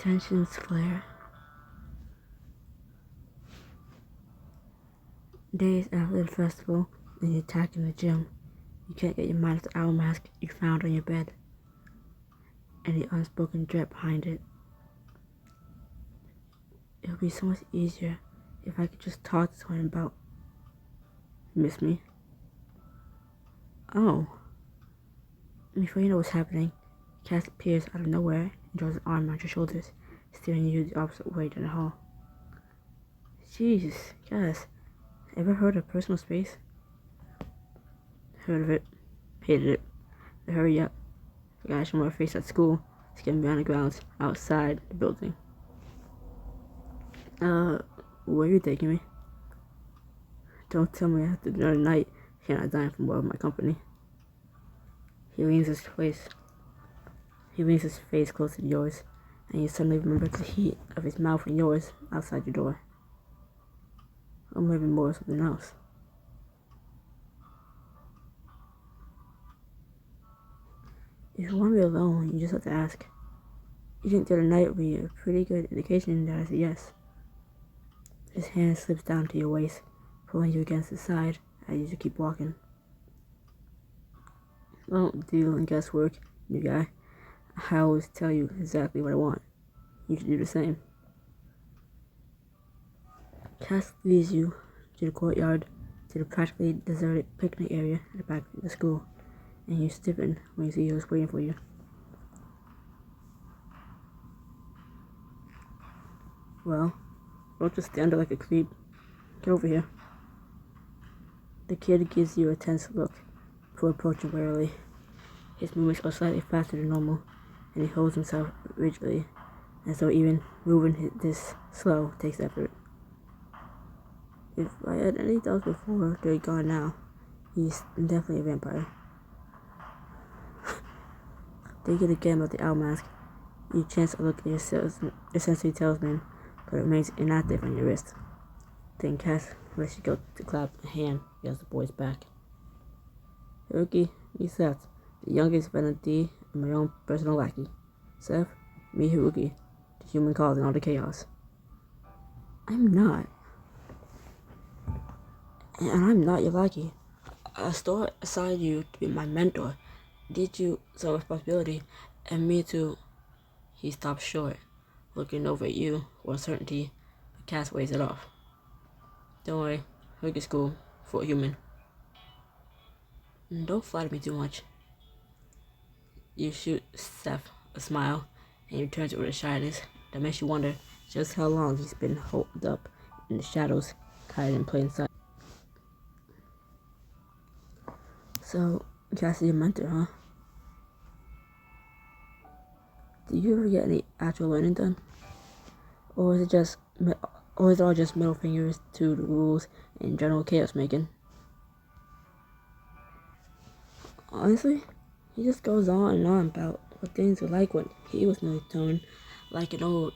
Tensions flare. Days after the festival and the attack in the gym, you can't get your mind off the owl mask you found on your bed and the unspoken dread behind it. It would be so much easier if I could just talk to someone about miss me. Oh. Before you know what's happening, Cass appears out of nowhere and draws an arm around your shoulders, steering you the opposite way down the hall. Jeez, Cass, ever heard of personal space? Heard of it. Hated it. But hurry up. I gotta show my face at school to get me on the grounds outside the building. Where are you taking me? Don't tell me after the night you're not dying for more of my company. He leans his face close to yours, and you suddenly remember the heat of his mouth and yours outside your door. Or maybe more something else. If you want to be alone, you just have to ask. You think the other night would be a pretty good indication that I said yes. His hand slips down to your waist, pulling you against his side as you keep walking. I don't deal in guesswork, new guy. I always tell you exactly what I want. You should do the same. Cass leads you to the courtyard, to the practically deserted picnic area at the back of the school, and you stiffen when you see who's waiting for you. Well, don't just stand there like a creep. Get over here. The kid gives you a tense look before approaching warily. His movements are slightly faster than normal, and he holds himself rigidly, as though even moving this slow takes effort. If I had any doubts before, they're gone now. He's definitely a vampire. Thinking again about the owl mask, you chance a look at your sensory talisman, but it remains inactive on your wrist. Then Cass lets you go to clap a hand against the boy's back. Hiroki, me Seth, the youngest Valentine and my own personal lackey. Seth, me Hiroki, the human causing all the chaos. I'm not. And I'm not your lackey. I store aside you to be my mentor, did you some responsibility, and me too. He stops short, looking over at you with uncertainty, but Cass weighs it off. Don't worry, he'll get school for a human. And don't flatter me too much. You shoot Seth a smile, and he returns it with a shyness that makes you wonder just how long he's been holed up in the shadows, hiding in plain sight. So, Cass is your mentor, huh? Do you ever get any actual learning done? Or is it all just middle fingers to the rules and general chaos making? Honestly, he just goes on and on about what things were like when he was nearly thrown like an old.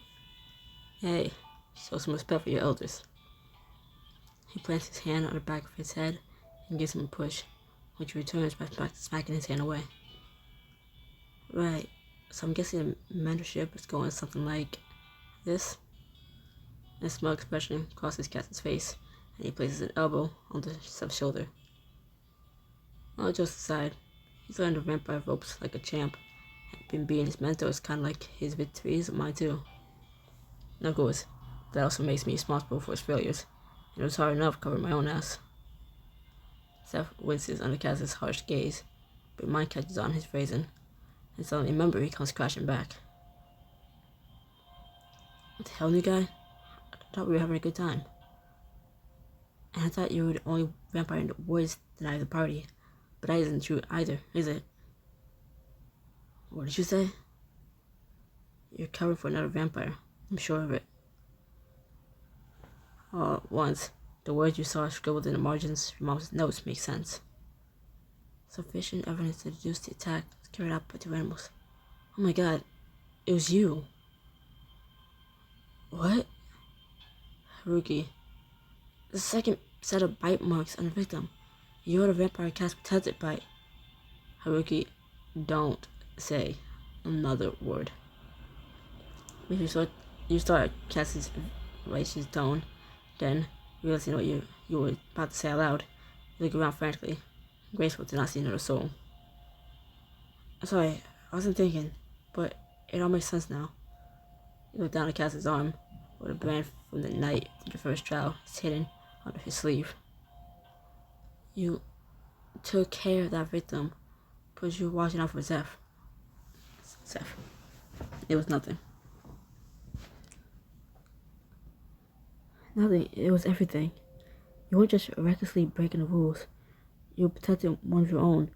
Hey, show some respect for your elders. He plants his hand on the back of his head and gives him a push, which returns by smacking his hand away. Right, so I'm guessing mentorship is going something like this. A smug expression crosses Cass's face, and he places an elbow on the Seth's shoulder. All jokes aside, he's learned the vampire ropes like a champ, and being his mentor is kind of like his victories and mine too. Of course, that also makes me responsible for his failures, and it was hard enough covering my own ass. Seth winces under Cass's harsh gaze, but mine catches on his phrasing, and suddenly a memory comes crashing back. What the hell, new guy? I thought we were having a good time. And I thought you were the only vampire in the woods tonight at the party. But that isn't true either, is it? What did you say? You're covering for another vampire. I'm sure of it. All at once, the words you saw scribbled in the margins of Mom's notes make sense. Sufficient evidence to deduce the attack was carried out by two animals. Oh my god, it was you. What? Haruki. The second set of bite marks on the victim. You're the vampire Cass protected by. Haruki, don't say another word. You start Cass's racist tone, then realizing what you were about to say aloud. You look around frantically, graceful to not see another soul. Sorry, I wasn't thinking, but it all makes sense now. You look down at Cass's arm, where the brand from the night of the first trial is hidden under his sleeve. You took care of that victim, but you were watching out for Zeph. It was nothing. Nothing, it was everything. You weren't just recklessly breaking the rules. You were protecting one of your own,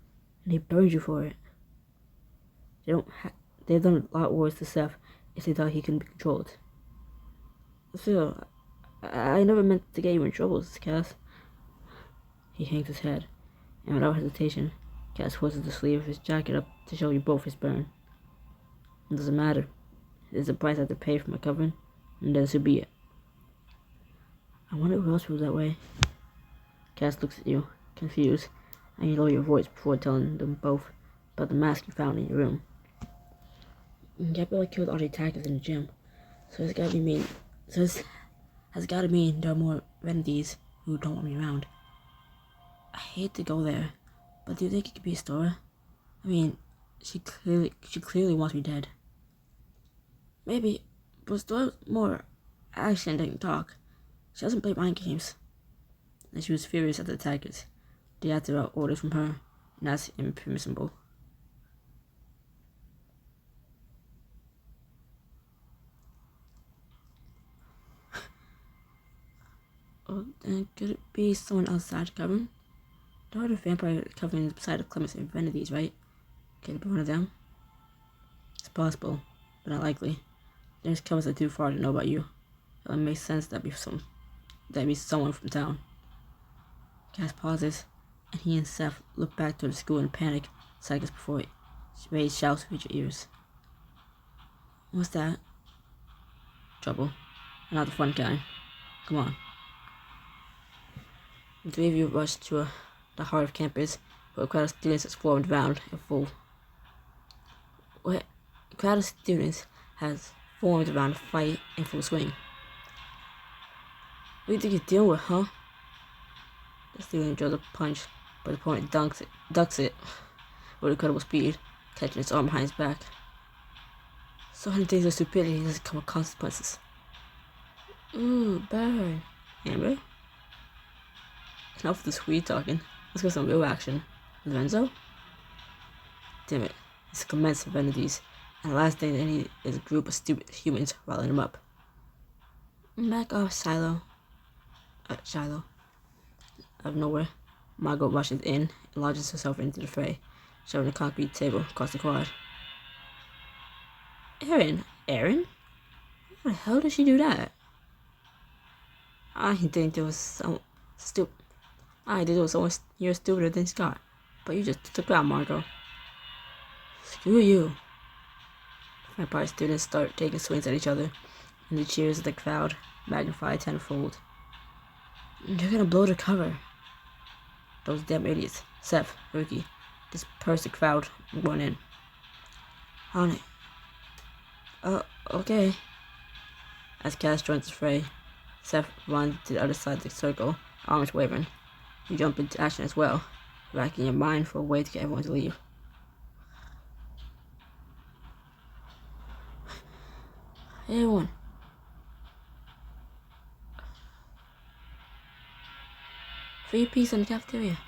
and they burned you for it. They've done a lot worse to Seth if they thought he couldn't be controlled. Still, I never meant to get you in trouble, Cass. He hangs his head, and without hesitation, Cass pushes the sleeve of his jacket up to show you both his burn. It doesn't matter. There's a price I have to pay for my covering, and then so be it. I wonder who else feels that way. Cass looks at you, confused, and you lower your voice before telling them both about the mask you found in your room. Gabriella killed all the attackers in the gym, so it's gotta mean there are more renegades who don't want me around. I hate to go there, but do you think it could be Stora? I mean, she clearly wants me dead. Maybe, but Stora's more action than talk. She doesn't play mind games. And she was furious at the attackers. They had to out orders from her, and that's impermissible. Oh, then could it be someone outside the cavern? There are the vampire caverns beside the Clemens and Vanities, right? Could it be one of them? It's possible, but not likely. There's covers are too far to know about you. It only makes sense that'd be someone from town. Cass pauses, and he and Seth look back toward the school in panic seconds before Ray's shouts reach your ears. What's that? Trouble. And not the fun kind. Come on. The three of you rush to the heart of campus, where a crowd of students has formed round and full. A crowd of students has formed around a fight in full swing. What do you think you're dealing with, huh? The student draws a punch, but the opponent ducks it with incredible speed, catching its arm behind his back. So many things of stupidity doesn't come with consequences. Ooh, burn. Amber? Enough of the sweet talking. Let's get some real action. Lorenzo? Damn it. It's commenced vanities, and the last thing they need is a group of stupid humans riling them up. Back off, Shiloh. Out of nowhere, Margot rushes in and launches herself into the fray, shoving a concrete table across the quad. Aaron? How the hell did she do that? I think there was some stupid. I did it was someone you're stupider than Scott, but you just took out Margot. Screw you. Vampire students start taking swings at each other, and the cheers of the crowd magnify tenfold. You're gonna blow the cover. Those damn idiots. Seth, Ricky, disperse the crowd and run in. On it. Okay. As Cass joins the fray, Seth runs to the other side of the circle, arms waving. You jump into action as well, racking your mind for a way to get everyone to leave. Hey everyone. Free pizza in the cafeteria.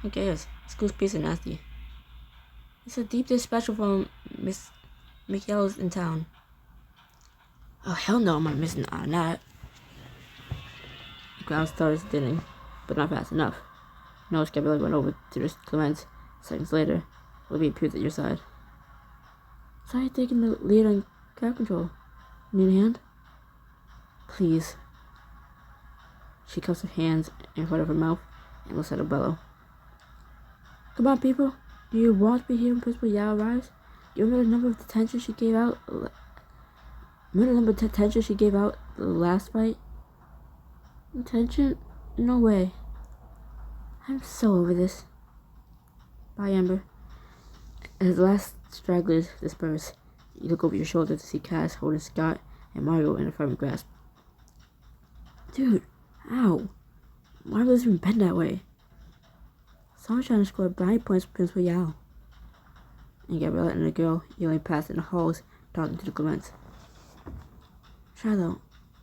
Who cares? School's pizza nasty. It's a deep dish special from Miss McYellow's in town. Oh hell no, I'm not missing out on that. The crowd starts thinning, but not fast enough. No, Gabriella went over to the Clement. Seconds later, Olivia appears at your side. Sorry, taking the lead on crowd control. Need a hand? Please. She cups her hands in front of her mouth and looks at her bellow. Come on, people. Do you want to be here when Principal Yao arrives? Do you remember the number of detention she gave out? The last fight? Detention? No way. I'm so over this. Bye, Amber. As the last stragglers disperse, You look over your shoulder to see Cass holding Scott and Margot in a firm grasp. Dude, ow. Why was even bent that way? Someone's trying to score brownie points for Principal Yao. And Gabriella and the girl yelling past in the halls, talking to the Clements. Shiloh,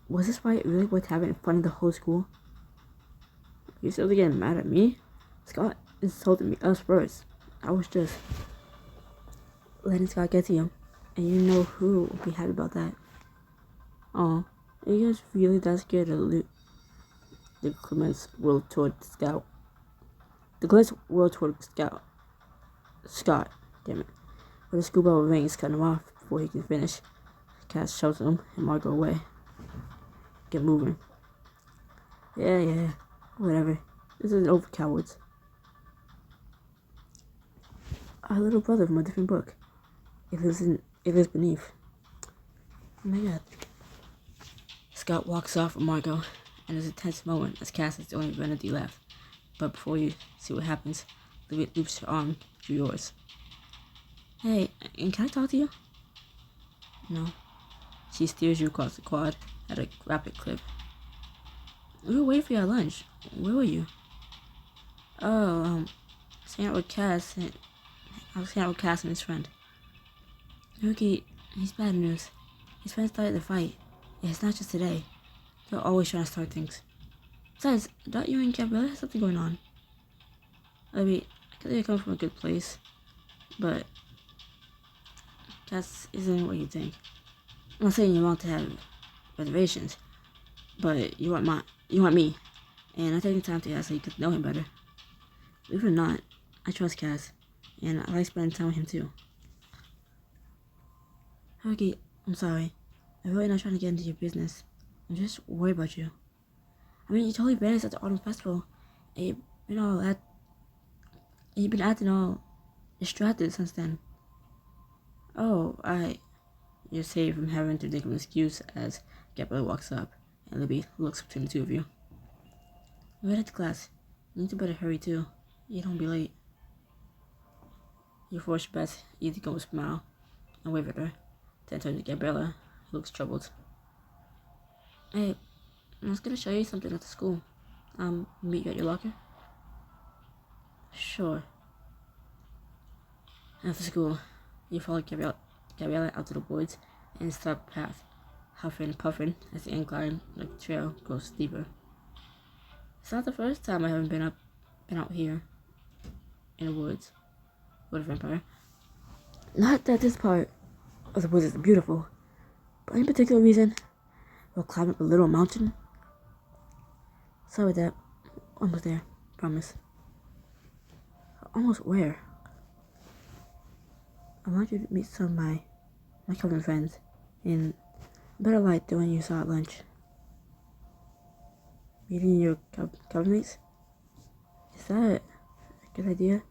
was this fight really worth having in front of the whole school? You still getting mad at me? Scott insulted us first. I was just letting Scott get to you. And you know who will be happy about that. Aw, are you guys really that scared to loot? The Clements whirled toward Scout. The Clements whirled toward Scout. Scott, damn it. But the schoolbell rings cut him off before he can finish. Cass shoves him and Margot away. Get moving. Yeah, whatever. This isn't over, cowards. Our little brother from a different book. It lives beneath. Oh my god. Scott walks off with Margot, and there's a tense moment as Cass is the only Renedy left. But before you see what happens, Louis loops her arm through yours. Hey, and can I talk to you? No. She steers you across the quad at a rapid clip. We were waiting for you at lunch. Where were you? Oh, I was hanging out with Cass and his friend. Rookie, he's bad news. His friend started the fight. Yeah, it's not just today. They're always trying to start things. Besides, don't you and Gabriella have something going on? I mean, I guess you're coming from a good place, but Cass isn't what you think. I'm not saying you want to have reservations, but you want me, and I'm taking time to actually get to know him better. Believe it or not, I trust Cass, and I like spending time with him too. Herky, I'm sorry. I'm really not trying to get into your business. I'm just worried about you. I mean, you totally vanished at the Autumn Festival, and you've been acting all distracted since then. Oh, you're saved from having to think of an excuse as Gabriella walks up, and Libby looks between the two of you. We're headed to class. You need to better hurry too. You don't be late. You force your best easygoing smile and wave at her, then turn to Gabriella, who looks troubled. Hey, I was gonna show you something at the school. Meet you at your locker? Sure. After school, you follow Gabriella out to the woods and start the path, huffing and puffing as the incline of the trail grows steeper. It's not the first time I haven't been out here in the woods with a vampire. Not that this part of the woods is beautiful, but any particular reason we'll climb up a little mountain. Sorry with that. Almost there, promise. Almost where? I want you to meet some of my coven friends in better light than when you saw at lunch. Meeting your coven mates? Is that a good idea?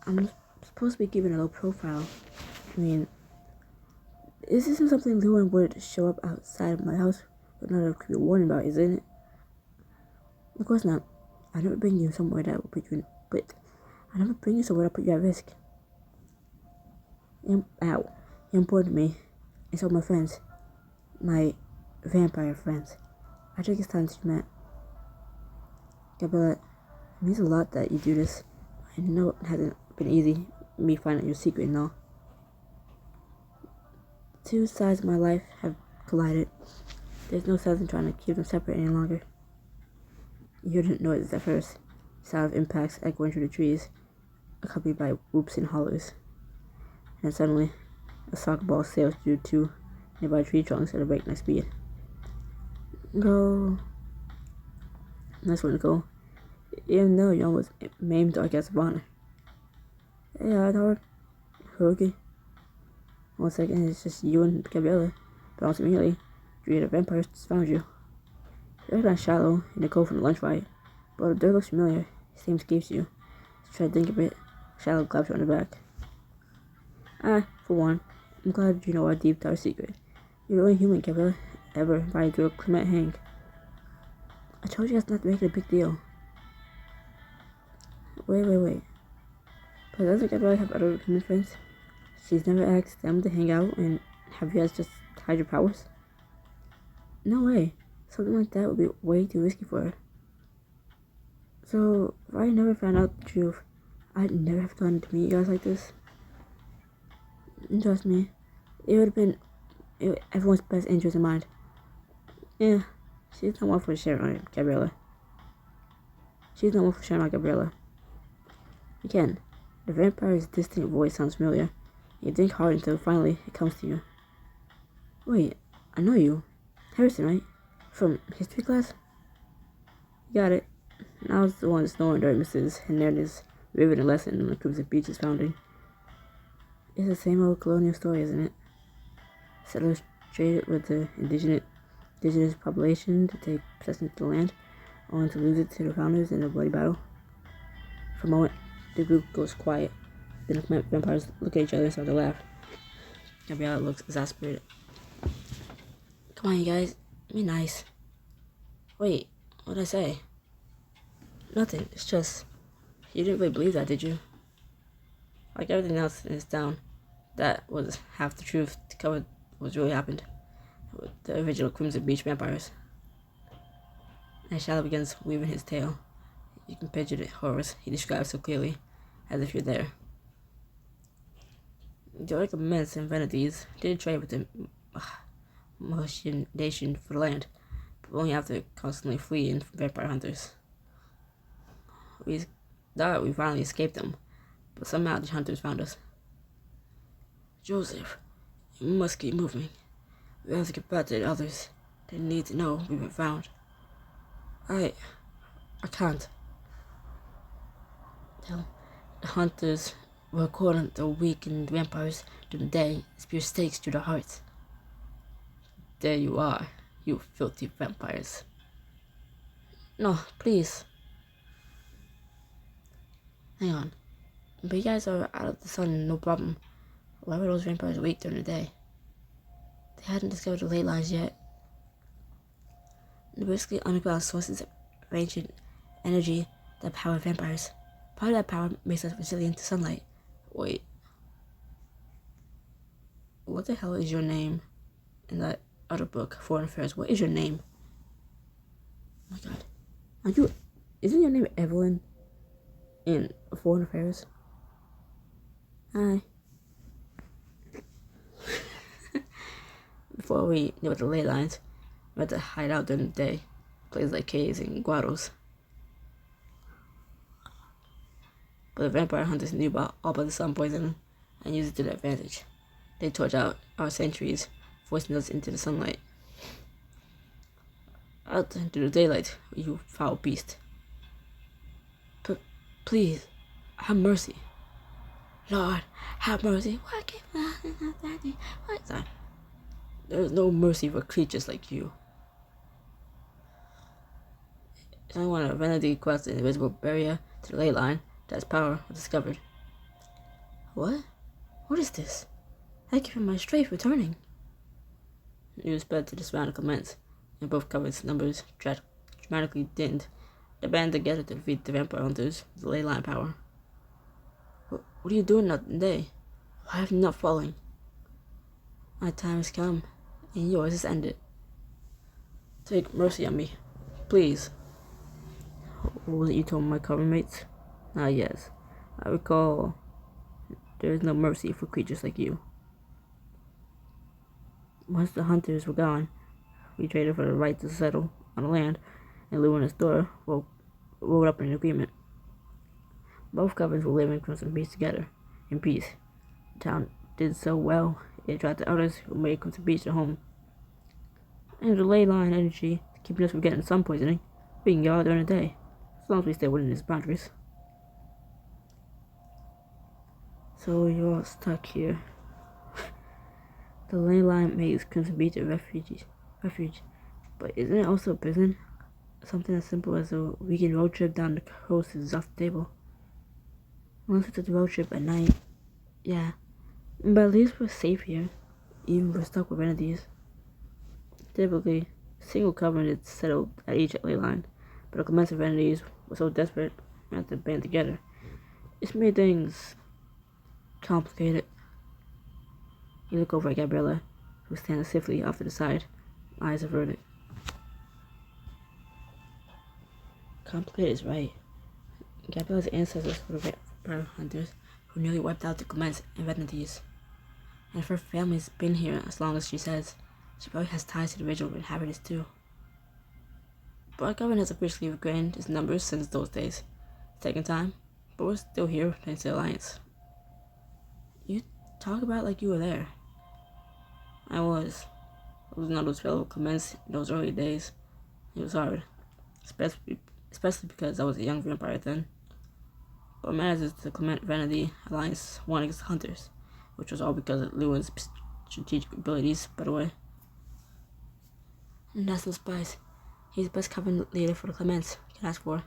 I'm supposed to be keeping a low profile. I mean, this isn't something Lewin would show up outside of my house with another creepy warning about, isn't it? Of course not. I never bring you somewhere that will put you at risk. You're important to me, and so my friends, my vampire friends. I think it's time to met. Gabriella, it means a lot that you do this. I know it hasn't been easy, me finding out your secret and all. Two sides of my life have collided. There's no sense in trying to keep them separate any longer. You didn't notice at first. Sound of impacts echoing through the trees, accompanied by whoops and hollers. And suddenly, a soccer ball sails through two nearby tree trunks at a breakneck speed. Go. Nice one, Nicole. Even though you almost maimed our guest of honor. Hey, Howard. Okay. 1 second, it's just you and Gabriella, but almost immediately, 3 other vampires just found you. You recognize Shiloh and Nicole from the lunch fight, but the dirt looks familiar. His name escapes you. So try to think of it. Shiloh claps you on the back. For one, I'm glad you know our deep dark secret. You're the only human Gabriella ever invited to a Clement hang. I told you guys not to make it a big deal. Wait. But doesn't Gabriella have other human friends? She's never asked them to hang out and have you guys just hide your powers? No way. Something like that would be way too risky for her. So, if I never found out the truth, I'd never have gone to meet you guys like this. And trust me, it would have been everyone's best interest in mind. Yeah, she's not one for sharing on Gabriella. She's not one for sharing on Gabriella. Again, the vampire's distant voice sounds familiar. You think hard until finally it comes to you. Wait, I know you. Harrison, right? From history class? You got it. I was the one snoring during Mrs. Hernandez's riveting lesson on the Crimson Beach's founding. It's the same old colonial story, isn't it? Settlers traded with the indigenous population to take possession of the land, only to lose it to the founders in a bloody battle. For a moment, the group goes quiet. Then the vampires look at each other and start to laugh. Gabriella looks exasperated. Come on, you guys. Be nice. Wait, what did I say? Nothing. It's just... You didn't really believe that, did you? Like everything else in this town, that was half the truth to cover what really happened with the original Crimson Beach vampires. And Shadow begins weaving his tale. You can picture the horrors he describes so clearly, as if you're there. The Order of Immense invented these, did trade with the Mohican nation for the land, but only after constantly fleeing from vampire hunters. We thought we finally escaped them, but somehow the hunters found us. Joseph, you must keep moving. We have to get back to the others. They need to know we've been found. I can't. Tell the hunters were according to weakened vampires during the day, spear stakes through their hearts. There you are, you filthy vampires. No, please. Hang on. But you guys are out of the sun, no problem. Why were those vampires weak during the day? They hadn't discovered the ley lines yet. They're basically underground sources of ancient energy that power vampires. Part of that power makes us resilient to sunlight. Wait. What the hell is your name in that other book, Foreign Affairs? What is your name? Oh my god. Isn't your name Evelyn in Foreign Affairs? Hi. Before we knew the ley lines, we had to hide out during the day, places like caves and grottos. But the vampire hunters knew all about the sun poison and used it to their advantage. They torch out our sentries, forcing us into the sunlight. Out into the daylight, you foul beast. Please, have mercy. Lord, have mercy. There is no mercy for creatures like you. If I want to vanity cross the invisible barrier to the ley line, that's power was discovered. What? What is this? I give him my strafe returning. News spread to the surrounding comments, and both covered numbers dramatically dimmed. They band together to defeat the vampire hunters with the ley line power. What are you doing out today? Why have you not fallen? My time has come, and yours is ended. Take mercy on me, please. What was it you told my cover mates? Ah, yes. I recall there is no mercy for creatures like you. Once the hunters were gone, we traded for the right to settle on the land, and Lou and his daughter rolled up in an agreement. Both covens were living Crimson Beach together, in peace. The town did so well, it attracted others who made Crimson Beach their home. And the ley line energy keeping us from getting sun poisoning, we can go out during the day, as long as we stay within its boundaries. So you're all stuck here. The ley line makes Crimson Beach a refuge, but isn't it also a prison? Something as simple as a weekend road trip down the coast is off the table. Once we took the road trip at night, yeah, but at least we're safe here, even if we're stuck with entities. Typically, a single covenant is settled at each ley line, but the commensurate entities were so desperate we had to band together. It's made things complicated. You look over at Gabriella, who stands stiffly off to the side, eyes averted. Complicated is right. Gabriella's ancestors were vampire hunters who nearly wiped out the Clements and Venetians. And if her family's been here as long as she says, she probably has ties to the original inhabitants too. But our government has officially regained its numbers since those days. It's taken time, but we're still here thanks to the Alliance. You talk about it like you were there. I was. Losing all those fellow Clements in those early days. It was hard. Especially because I was a young vampire then. But what matters is the Clement Vanity Alliance won against the Hunters, which was all because of Lewin's strategic abilities, by the way. And that's no surprise. He's the best covenant leader for the Clements you can ask for.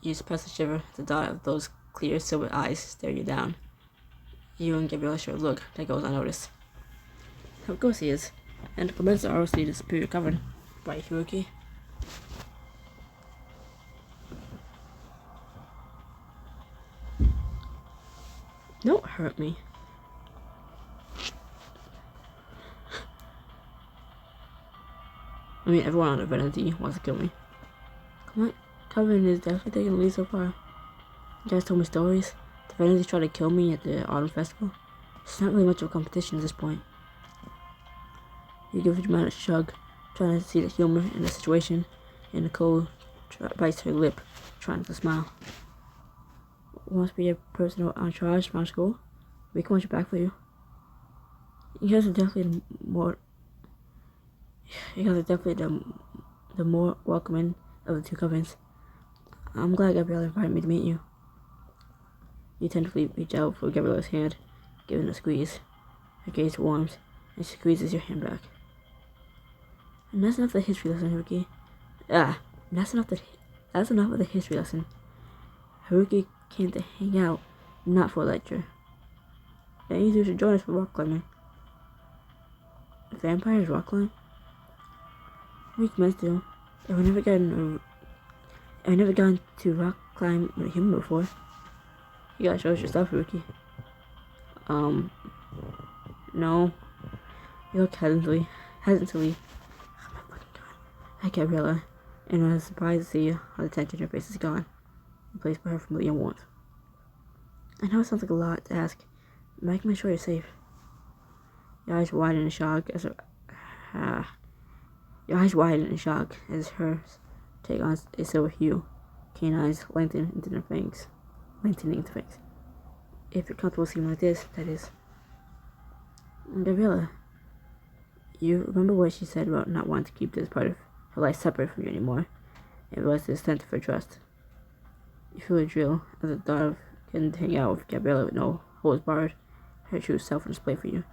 You suppress a shiver at the thought of those clear silver eyes stare you down. You and Gabriella share a look that goes unnoticed. Of course he is. And the Clements are obviously the superior covenant, right, Hiroki? Don't hurt me. I mean, everyone on the Venety wants to kill me. Come on, Covenant is definitely taking the lead so far. You guys told me stories. The Venety tried to kill me at the Autumn Festival. It's not really much of a competition at this point. You give a dramatic shrug, trying to see the humor in the situation, and Nicole bites her lip, trying to smile. Wants to be a personal entourage from school? We can watch it back for you. You guys are definitely the more welcoming of the two covenants. I'm glad Gabriella invited me to meet you. You tentatively reach out for Gabriella's hand, giving a squeeze. Her gaze warms, and she squeezes your hand back. And that's enough of the history lesson, Haruki. That's enough of the history lesson. Haruki came to hang out, not for a lecture. Then you should join us for rock climbing. Vampires rock climb? We commenced to. I've never gone to rock climb with a human before. You gotta show us your stuff, Haruki. No. You look hesitantly at Gabriella, and I was surprised to see how the tension in her face is gone, replaced by her familiar warmth. I know it sounds like a lot to ask, but I can make sure you're safe. Your eyes widen in shock as hers take on a silver hue, keen eyes lengthening into the fangs. If you're comfortable seeing like this, that is. Gabriella, you remember what she said about not wanting to keep this part of her life separate from you anymore, and realize the extent of her trust. You feel a drill as the thought of getting to hang out with Gabriella with no holds barred, her true self on display for you.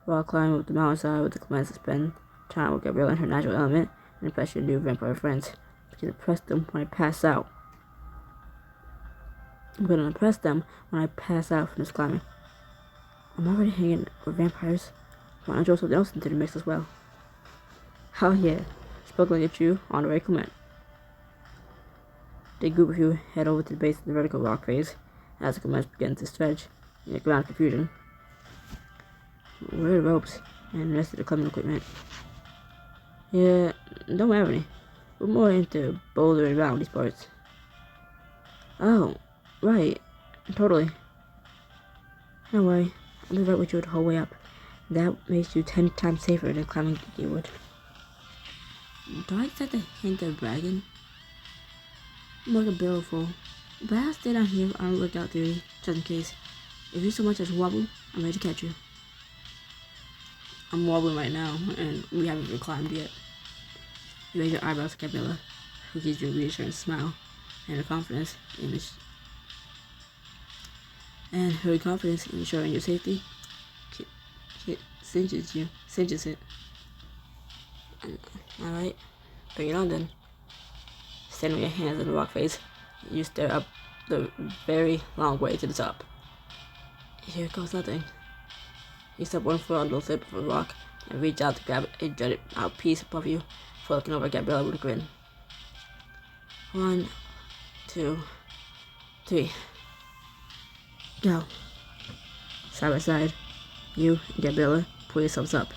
While climbing up the mountainside with the Clements to spend time with Gabriella in her natural element and impress your new vampire friends. I'm gonna impress them when I pass out from this climbing. I'm already hanging with vampires. Why not throw something else into the mix as well? Oh yeah, spoke like a true honorary Clement. The group of you head over to the base of the vertical rock face as the Clements begin to stretch in the ground confusion. Where are the ropes and the rest of the climbing equipment? Yeah, don't have any. We're more into bouldering around these parts. Oh, right. Totally. No worry. I'll be right with you the whole way up. That makes you 10 times safer than climbing you would. Do I detect a hint of bragging? I'm like a barrel full. But I'll stay down here on lookout duty, just in case. If you so much as wobble, I'm ready to catch you. I'm wobbling right now, and we haven't even climbed yet. You raise your eyebrows to Gabriella, who gives you a reassuring smile, and her confidence in ensuring your safety cinches it. Alright, bring it on then. Standing with your hands on the rock face, you stare up the very long way to the top. Here goes nothing. You step one foot on the lip of a rock and reach out to grab a jutted out piece above you, before looking over at Gabriella with a grin. 1, 2, 3. Go. Side by side, you and Gabriella pull yourselves up.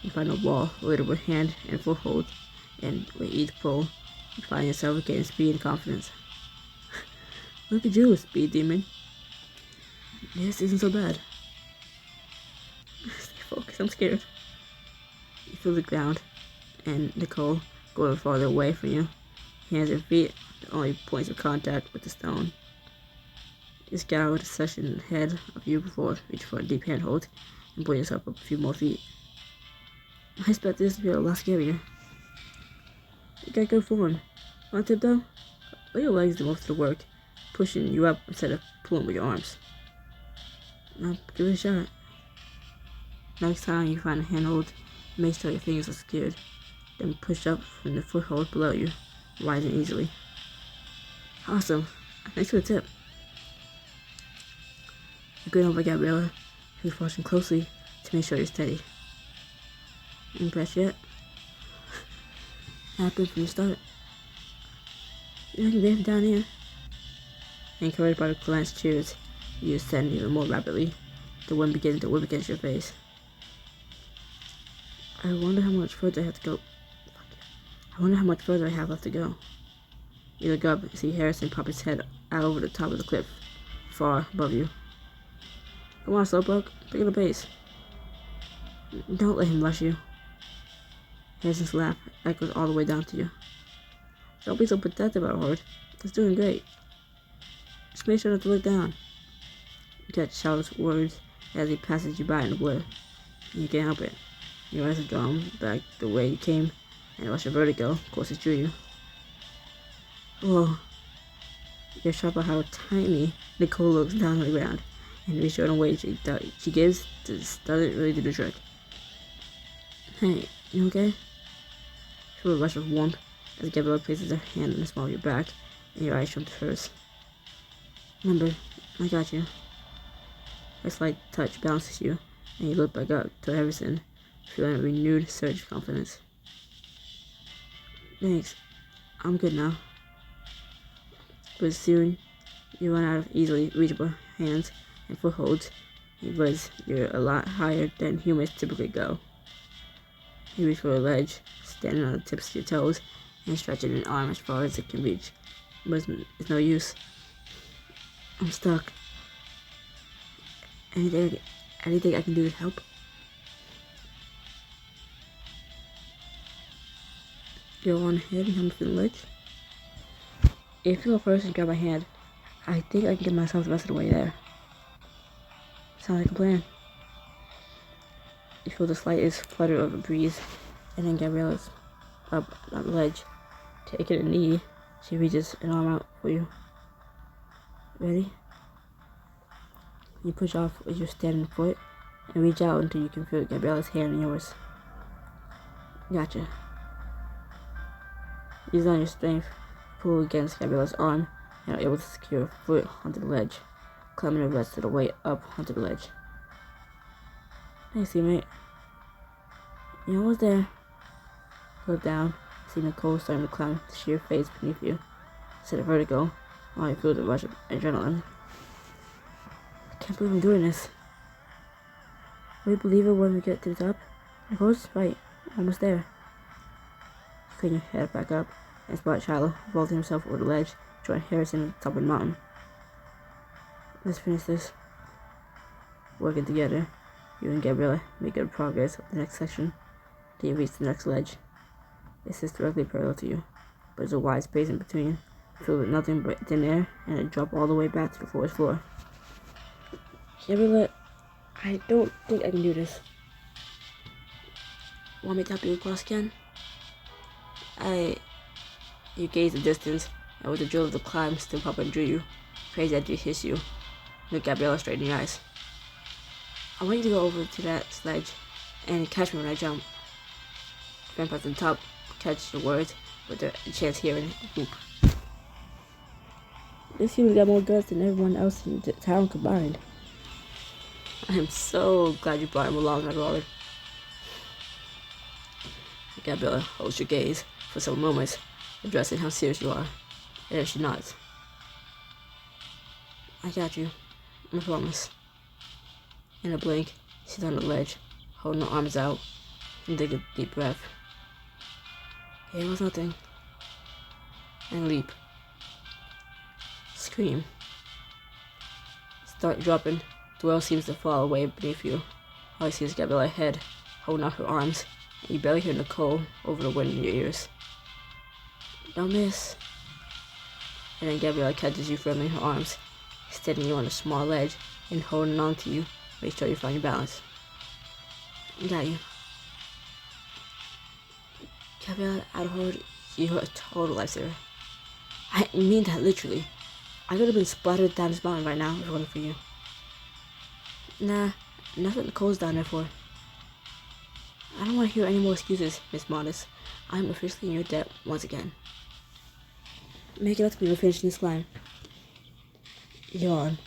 You find a wall littered with hand and foothold, and with each pull, you find yourself gaining speed and confidence. Look at you, speed demon. This isn't so bad. Stay focused, I'm scared. You feel the ground, and Nicole going farther away from you. Hands and feet, the only points of contact with the stone. You scour the section ahead of you before reaching for a deep handhold and pull yourself up a few more feet. I expect this to be a lot scarier. You got good form. On tiptoe? Let your legs do most of the work, pushing you up instead of pulling with your arms. Now give it a shot. Next time you find a handhold, make sure your fingers are secured. Then push up from the foothold below you, rising easily. Awesome. Thanks for the tip. You grin over Gabriella, who's watching closely to make sure you're steady. Impressed yet? Happened from the start. You can get down here. Encouraged by the glance cheers, you ascend even more rapidly. The wind begins to whip against your face. I wonder how much further I have to go. I wonder how much further I have left to go. You look up and see Harrison pop his head out over the top of the cliff, far above you. Come on, Slowpoke, pick up the pace. Don't let him rush you. Harrison's laugh echoes all the way down to you. Don't be so protective of Horde. It's doing great. Just make sure not to look down. You catch Shadow's words as he passes you by in the wood. And you can't help it. Your eyes are drawn back the way you came, and rush a vertigo closer to you. Whoa. You're shocked by how tiny Nicole looks down on the ground, and the short weight she gives doesn't really do the trick. Hey, you okay? Feel a rush of warmth as Gabriella places her hand on the small of your back, and your eyes jump to hers. Remember, I got you. A slight touch bounces you, and you look back up to Harrison, feeling a renewed surge of confidence. Thanks. I'm good now. But soon, you run out of easily reachable hands and footholds, because you're a lot higher than humans typically go. You reach for a ledge, standing on the tips of your toes, and stretching an arm as far as it can reach. But it's no use. I'm stuck. Anything I can do to help? Go on ahead and help me from the ledge. If you go first and grab my hand, I think I can get myself the rest of the way there. Sounds like a plan. You feel the slightest flutter of a breeze, and then Gabriella's up on the ledge. Taking a knee, she reaches an arm out for you. Ready? You push off with your standing foot and reach out until you can feel Gabriella's hand in yours. Gotcha. Use on your strength, pull against Gabriella's arm, and are able to secure a foot onto the ledge, climbing the rest of the way up onto the ledge. Thanks, teammate. You're almost there. Look down, see Nicole starting to climb the sheer face beneath you. Set a vertigo, while you feel the rush of adrenaline. I can't believe I'm doing this. Will you believe it when we get to the top? Nicole's right, almost there. Clean your head back up and spot Shiloh vaulting himself over the ledge, join Harrison at the top of the mountain. Let's finish this. Working together, you and Gabriella make good progress up the next section till you reach the next ledge. It sits directly parallel to you, but there's a wide space in between, filled with nothing but thin air, and a drop all the way back to the forest floor. Gabriella, I don't think I can do this. Want me to help you across again? You gaze the distance, and with the drill of the climb still popping through you, crazy edges hiss you. Look Gabriella straight in the eyes. I want you to go over to that sledge and catch me when I jump. Grandpa at the top catch the words with a chance hearing whoop. This human's got more guts than everyone else in the town combined. I am so glad you brought him along, my brother. Gabriella holds your gaze for some moments, addressing how serious you are, and then she nods. I got you. I promise. In a blink, she's on the ledge, holding her arms out, and take a deep breath. It was nothing. And leap. Scream. Start dropping. The world seems to fall away beneath you. All you see is Gabriella's head, holding out her arms, and you barely hear Nicole over the wind in your ears. Don't miss. And then Gabriella catches you firmly in her arms, steadying you on a small ledge and holding on to you. Make sure you find your balance. Got you. Gabriella, I'd heard you're a total lifesaver. I mean that literally. I could have been splattered down this mountain right now if it wasn't for you. Nah, nothing Nicole's down there for. I don't want to hear any more excuses, Miss Modest. I'm officially in your debt once again. Make it up to me for finishing this climb. Yawn.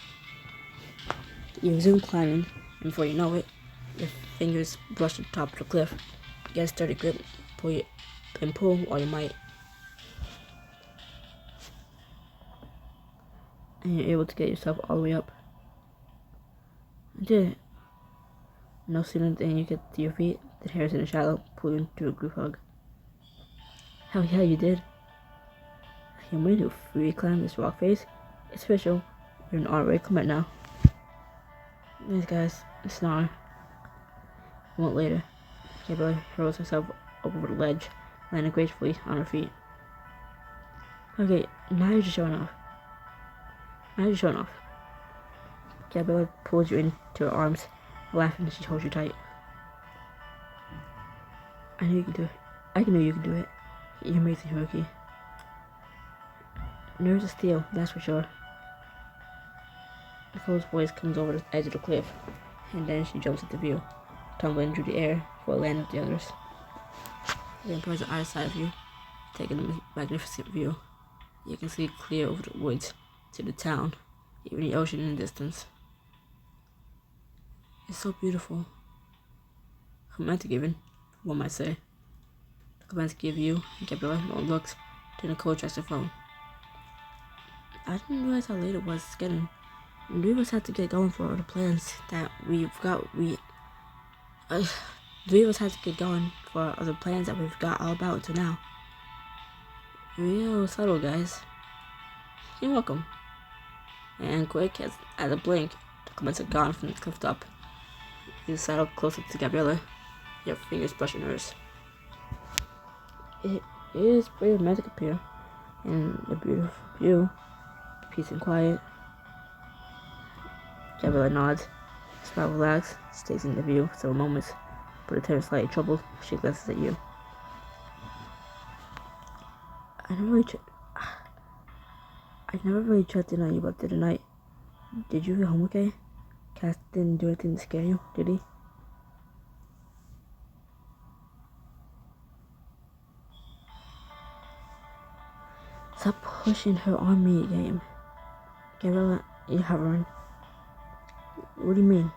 You resume climbing, and before you know it, your fingers brush the top of the cliff. Get a sturdy grip, pull all you might. And you're able to get yourself all the way up. You did it. No sooner than you get to your feet, the hairs in the shadow pull you into a group hug. Hell yeah, you did. You're ready to free climb this rock face. It's official. You're an honorary commit now. These guys, it's an honor. A moment later, Gabriella hurls herself up over the ledge, landing gracefully on her feet. Okay, now you're just showing off. Gabriella pulls you into her arms, laughing as she holds you tight. I knew you could do it. I knew you could do it. You're amazing, Hiroki. Nerves of steel, that's for sure. Nicole's voice comes over the edge of the cliff, and then she jumps into view, tumbling through the air before landing with the others. The Emperor's on either side of you, taking a magnificent view. You can see clear over the woods to the town, even the ocean in the distance. It's so beautiful. Romantic even, one might say. The commands give you and Gabriella no looks to Nicole checks her phone. I didn't realize how late it was getting. We of us had to get going for the plans that we've got. Three of us had to get going for other plans that we've got all about until now. Real subtle, guys. You're welcome. And quick as a blink, the comments are gone from the cliff top. You settle closer to Gabriella, your fingers brushing hers. It is pretty romantic up here, and a beautiful view, peace and quiet. Gabriella nods, smile relaxed, stays in the view for several moments, but it turns slightly troubled. She glances at you. I never really checked in on you about the other night. Did you get home okay? Cass didn't do anything to scare you, did he? Stop pushing her on me, game. Gabriella, you're hovering. What do you mean?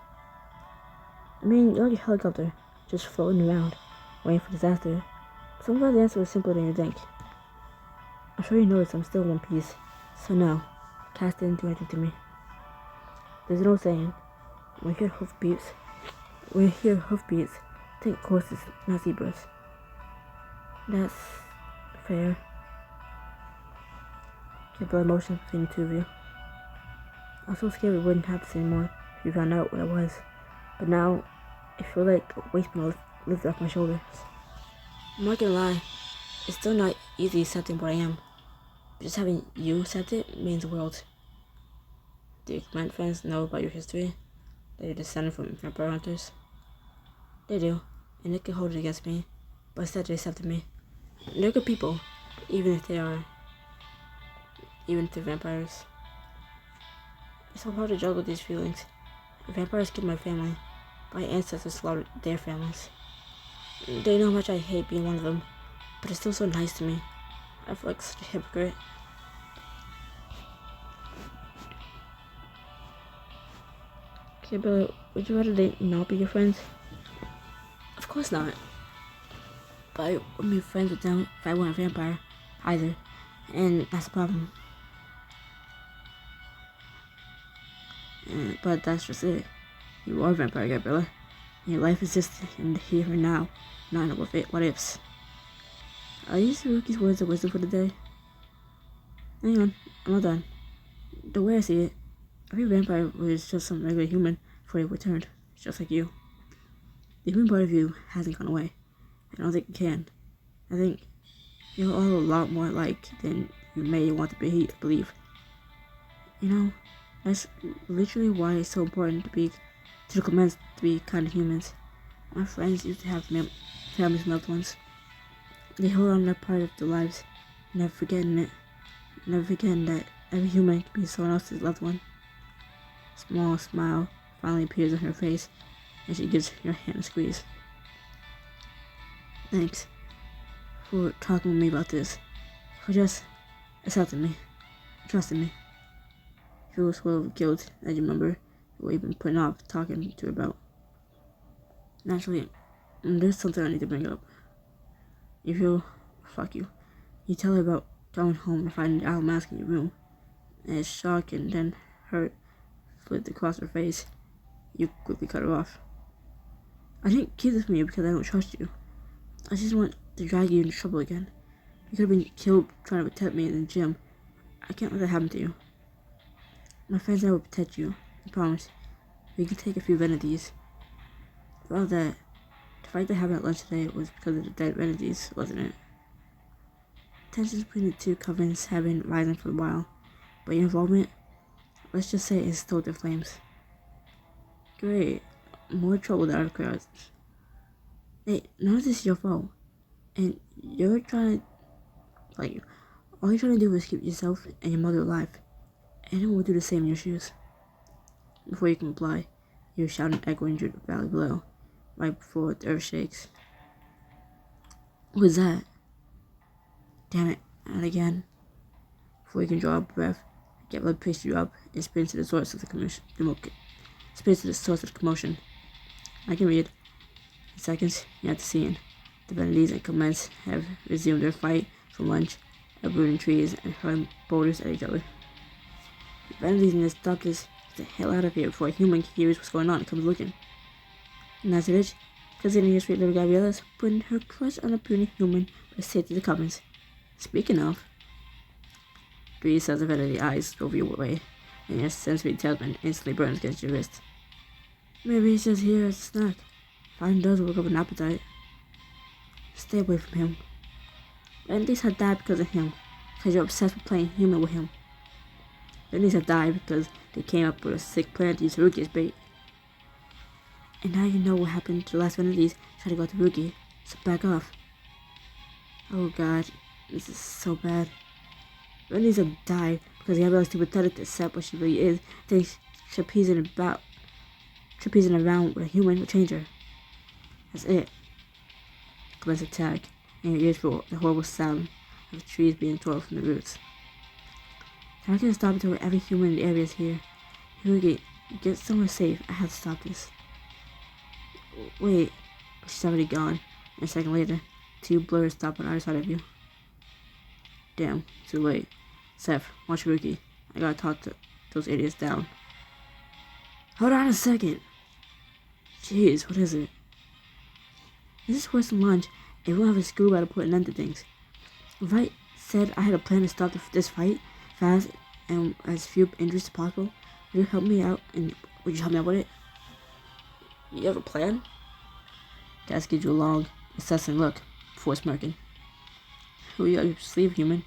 I mean, you're like a helicopter, just floating around, waiting for disaster. Sometimes the answer was simpler than you think. I'm sure you noticed I'm still in one piece. So no, Cass didn't do anything to me. There's no saying. When you hear hoofbeats, think horses, not zebras. That's fair. Gabriella motion between the two of you. I was so scared we wouldn't have this anymore if you found out what I was. But now, I feel like a weight been lifted off my shoulders. I'm not gonna lie, it's still not easy accepting what I am. But just having you accept it means the world. Do your command friends know about your history? That you're descended from vampire hunters? They do, and they can hold it against me, but instead they accepted me. And they're good people, even if they're vampires. It's so hard to juggle these feelings. Vampires killed my family. My ancestors slaughtered their families. They know how much I hate being one of them, but it's still so nice to me. I feel like such a hypocrite. Okay, but would you rather they not be your friends? Of course not. But I wouldn't be friends with them if I weren't a vampire, either. And that's the problem. But that's just it. You are a vampire guy, brother. And your life is just in the here and now, not in the what ifs. Are these Ruki's words of wisdom for the day? Hang on, I'm not done. The way I see it, every vampire was just some regular human before they returned, just like you. The human part of you hasn't gone away. I don't think it can. I think you're all a lot more alike than you may want to believe. You know, that's literally why it's so important to commence to be kind of humans. My friends used to have families and loved ones. They hold on to that part of their lives, never forgetting it. Never forgetting that every human can be someone else's loved one. A small smile finally appears on her face, and she gives your hand a squeeze. Thanks for talking with me about this. For just accepting me, trusting me. I feel full of guilt as you remember what you've been putting off talking to her about. Naturally, there's something I need to bring up. You feel, fuck you. You tell her about going home and finding the owl mask in your room, and it's shock and then hurt flipped across her face. You quickly cut her off. I didn't keep this from you because I don't trust you. I just want to drag you into trouble again. You could have been killed trying to protect me in the gym. I can't let that happen to you. My friends and I will protect you. I promise. We can take a few vanities. About that, the fight that happened at lunch today was because of the dead vanities, wasn't it? Tensions between the two covenants have been rising for a while, but your involvement, let's just say, is stoked the flames. Great. More trouble out of crowds. Hey, none of this is your fault. And you're trying to, all you're trying to do is keep yourself and your mother alive. Anyone will do the same in your shoes. Before you can reply, you shout an echo into the valley below, right before the earth shakes. What was that? Damn it, and again. Before you can draw a breath, get blood picks you up and spin to the source of the commotion. I can read. In seconds, you have to see it. The vanities and commence have resumed their fight for lunch, uprooting trees and hurling boulders at each other. The vanities need to stop this, get the hell out of here before a human hears what's going on and comes looking. And that's it, considering your sweet little Gabriella's putting her crush on a puny human by safety to the covens. Speaking of, 3 sets of vanity eyes over your way, and your sensory talisman instantly burns against your wrist. Maybe he's just here as a snack. Fine does work up an appetite. Stay away from him. Vanities have died because of him, because you're obsessed with playing human with him. Vanities have died because they came up with a sick plan to use Ruki as bait. And now you know what happened to the last vanities trying to go to Ruki, so back off. Oh god, this is so bad. Vanities have died because Gabrielle is too pathetic to accept what she really is. Thinks trapezing around with a human will change her. That's it. Commence attack, and your ears feel the horrible sound of trees being torn from the roots. I'm not gonna stop until every human in the area is here. Ruki, get somewhere safe. I have to stop this. Wait, she's already gone. And a second later, 2 blurs stop on either side of you. Damn, too late. Seth, watch Ruki. I gotta talk to those idiots down. Hold on a second. Jeez, what is it? This is worse than lunch, and we won't have a school about to put an end to things. If I said I had a plan to stop this fight fast and as few injuries as possible, would you help me out with it? You have a plan? Cass gives you a long, assessing look before smirking. Who you got your sleeve, human?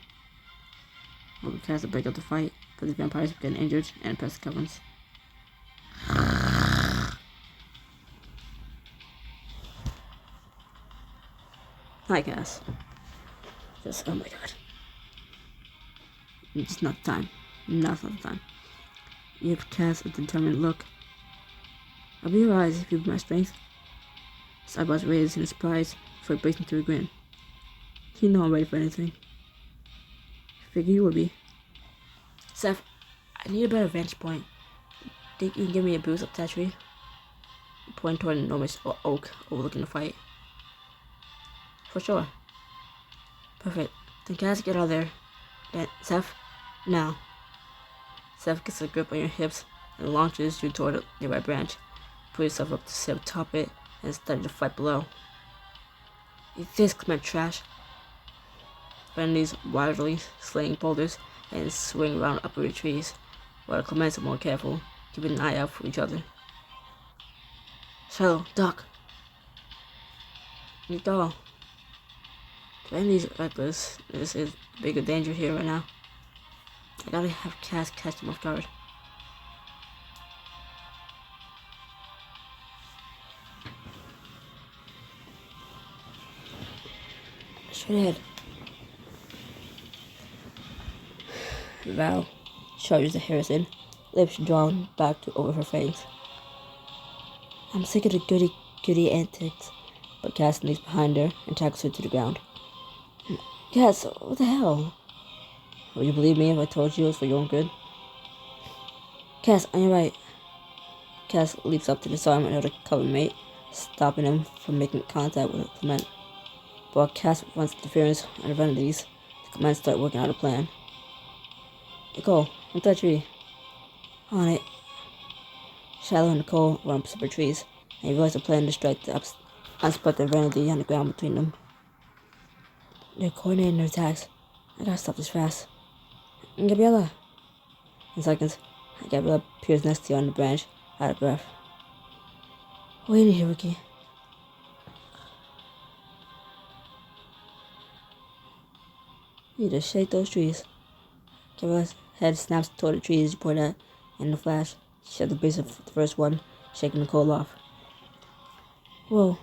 We'll Cass to break up the fight, because the vampires were getting injured and press the covens. Hi, Cass. Just, oh my god. It's just not the time. Now's not the time. You have Cass a determined look. I'll be your eyes if you have my strength. His eyebrows raised in surprise before he breaks into a grin. You know I'm ready for anything. Figure you would be. Seth, I need a better vantage point. Think you can give me a boost up that tree? Pointing toward an enormous oak overlooking the fight. For sure. Perfect. Then Cass, get out of there. Then, Seth, now. Seth gets a grip on your hips and launches you toward a nearby branch. put yourself up to sit atop it and study the fight below. You this Clement trash. Bendy's wildly slaying boulders and swing around upper trees, while the Clements are more careful, keeping an eye out for each other. Shallow, duck. You go. Bendy's reckless. This is bigger danger here right now. I gotta have Cass catch him off guard. Straight ahead. Val charges at Harrison, lips drawn back to over her fangs. I'm sick of the goody antics, but Cass sneaks behind her and tackles her to the ground. Cass, what the hell? Would you believe me if I told you it was for your own good? Cass, on your right. Cass leaps up to disarm another cover mate, stopping him from making contact with Clement. But while Cass runs interference on the vanities, the Clements start working out a plan. Nicole, on that tree. On it. Shiloh and Nicole run up separate trees, and he realizes a plan to strike the unsuspected vanity on the ground between them. They're coordinating their attacks. I gotta stop this fast. And Gabriella. In seconds, Gabriella appears next to you on the branch, out of breath. Wait here, Ricky. You just shake those trees. Gabriella's head snaps toward the trees you point at, and in a flash, she at the base of the first one, shaking Nicole off. Whoa.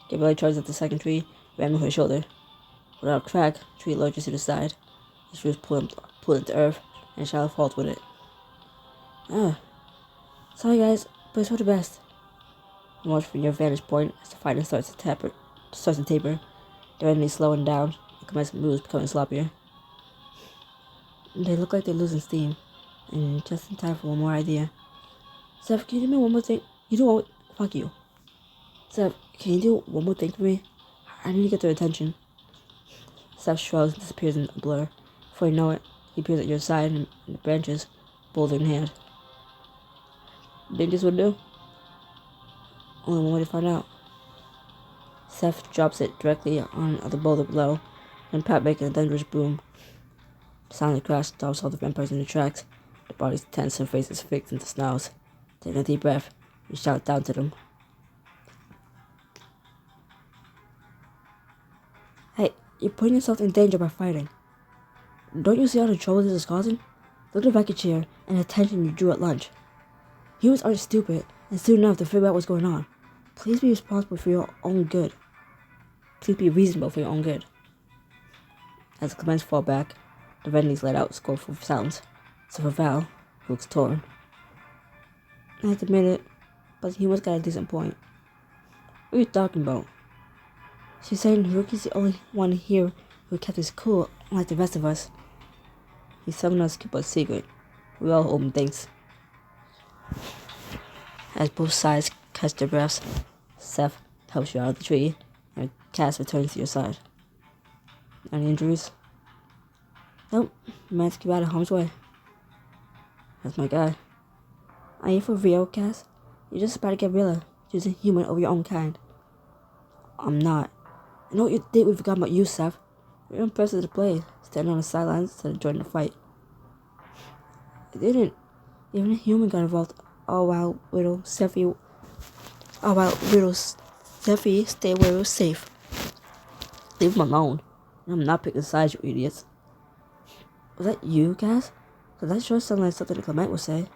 Gabriella charges at the second tree, ramming her shoulder. Without a crack, the tree lurches to the side. The roots pull into earth, and Shiloh falls with it. Sorry guys, but it's for the best. You watch from your vantage point as the fighting starts to taper. The enemy slowing down, and Clement's moves becoming sloppier. They look like they're losing steam, and just in time for one more idea. Seth, can you do me one more thing? Fuck you. Seth, can you do one more thing for me? I need to get their attention. Seth shrugs and disappears in a blur. Before you know it, he appears at your side in the branches, boulder in hand. Think this would do? Only one way to find out. Seth drops it directly on the boulder below, and Pat making a thunderous boom. The sound of the crash stops all the vampires in their tracks. Their bodies tense and faces fixed into snarls. Taking a deep breath, you shout down to them. Hey, you're putting yourself in danger by fighting. Don't you see all the trouble this is causing? Look at the vacuum chair and the attention you drew at lunch. Humans aren't stupid and soon enough to figure out what's going on. Please be responsible for your own good. Please be reasonable for your own good. As the Clements fall back, the vanities let out scornful sounds. So for Val, who looks torn. I have to admit it, but the humans got a decent point. What are you talking about? She's saying Rookie's the only one here who kept his cool, unlike the rest of us. He's telling us to keep a secret. We all owe him thanks. As both sides catch their breaths, Seth helps you out of the tree, and Cass returns to your side. Any injuries? Nope, managed to keep out of harm's way. That's my guy. Are you for real, Cass? You're just about to get Rilla, choosing human over your own kind. I'm not. I know what you did, we forgot about you, Seth. You're impressive to play, standing on the sidelines instead of joining the fight. I didn't. Even a human got involved. Oh wow, Widow Seffy. Stay where it was safe. Leave him alone. I'm not picking sides, you idiots. Was that you, Cass? Cause that sure sounded like something Clement would say.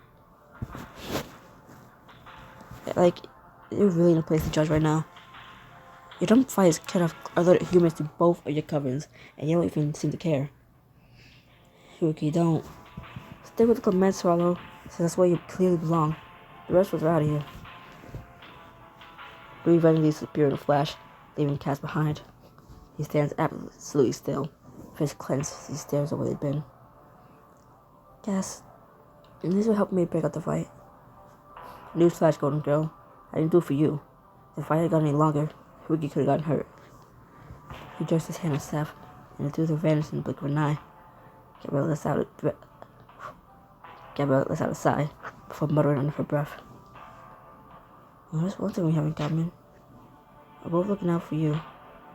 Like, you're really in a place to judge right now. Your dumb fights cut off other humans to both of your coverings, and you don't even seem to care. Rookie, don't. Stay with the Clement, Swallow, so that's where you clearly belong. The rest of us are out of here. Three vanities appear in a flash, leaving Cass behind. He stands absolutely still. Face clenched as he stares at where they've been. Cass, this will help me break up the fight. Newsflash, Golden Girl. I didn't do it for you. If the fight had gone any longer, Rookie could have gotten hurt. He jerks his hand on Seth, and the two of them vanish in the blink of an eye. Gabrielle lets out a sigh before muttering under her breath. Well, that's one thing we have in common. We're both looking out for you.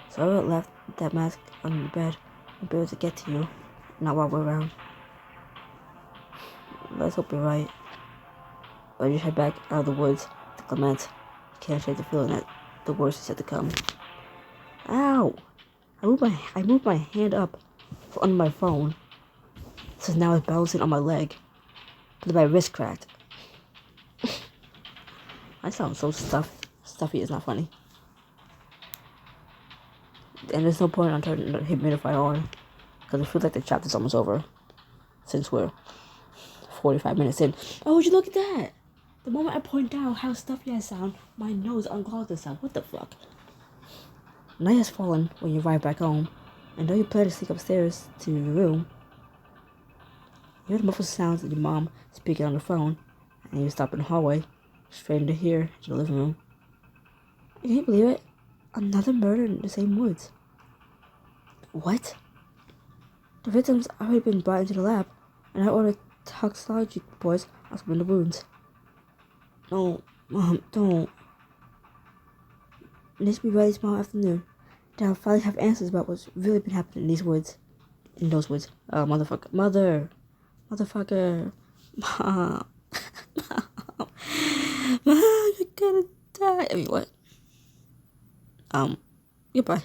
So I left that mask on the bed and be able to get to you, not while we're around. Let's hope you're right. But just head back out of the woods to Clement. You can't shake the feeling that the worst is yet to come. Ow! I moved my hand up from under my phone, so now it's balancing on my leg. But my wrist cracked. I sound so stuffy. It's not funny. And there's no point on turning the humidifier on, because I feel like the chapter is almost over, since we're 45 minutes in. Oh, would you look at that? The moment I point out how stuffy I sound, my nose unclogged itself. What the fuck? Night has fallen when you arrive back home, and though you plan to sneak upstairs to your room, you hear the muffled sounds of your mom speaking on the phone, and you stop in the hallway, straight into here, to the living room. Can you believe it? Another murder in the same woods. What? The victim's already been brought into the lab, and I ordered toxicology boys to examine the wounds. No, Mom, don't. It needs to be ready tomorrow afternoon. Then I'll finally have answers about what's really been happening in these woods. In those woods. Motherfucker. Motherfucker. Mom. Mom, you're gonna die. I mean, what? Goodbye.